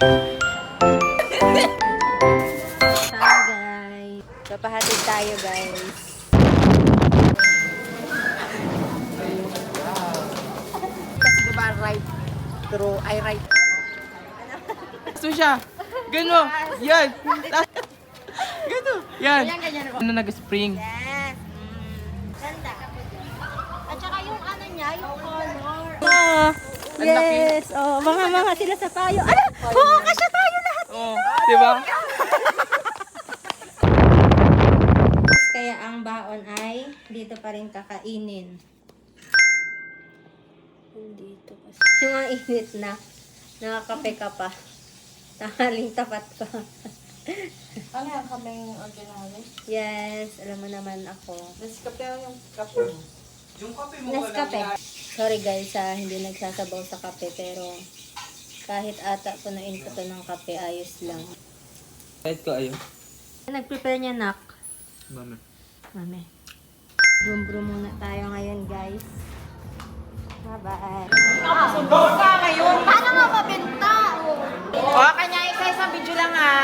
Hi guys. Papahatid tayo guys. Kasi diba right through, I right. Gusto siya. Gano. Yan. Gano. Yan. Ano nag-spring? Yes. Ganda. At saka yung ano niya, yung color. Ang laki. Yes. Oh, mga sila sa payo. Ala! Oo, kasya tayo lahat. Oh, diba? Kaya ang baon ay dito pa rin kakainin. Dito kasi. Yung ang init na. Nakakape ka pa. Tangaling tapat pa. Ano yan kaming ordinary? Yes, alam mo naman ako. Nescafe yung kape mo. Yung kape Nescafe. Sorry guys hindi nagsasabaw sa kape pero kahit ata punuin ko to ng kape, ayos lang. Kahit ko ayo. Nag-prepare niya nak. Mami. Mami. Brum-brum muna tayo ngayon guys. Bye-bye. Ka ngayon? Paano nga mabenta? O, kanya isa-isang video lang ha.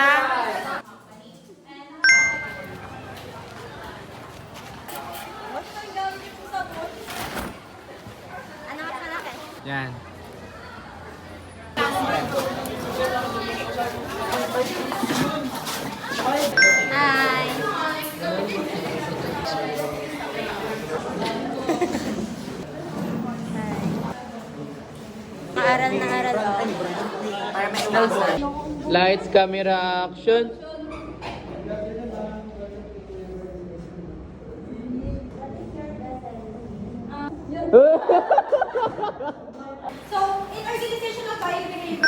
Ano mas malaki? Yan. Hi! Maaral na aral oh. Para may iwasan. Lights, camera, action.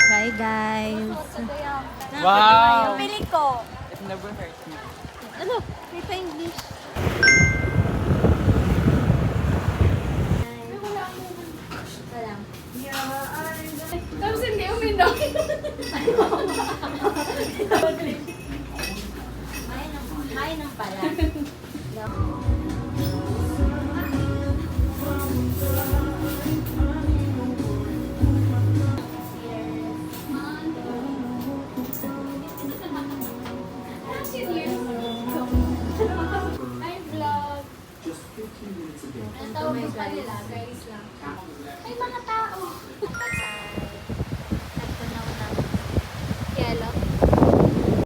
Bye guys. Wow. Pili ko. It never hurts me. Ano? May pa-English. Salam. Tapos hindi uminom. Mainom pala. Ay, vlog. Ang tawag pa nila, guys.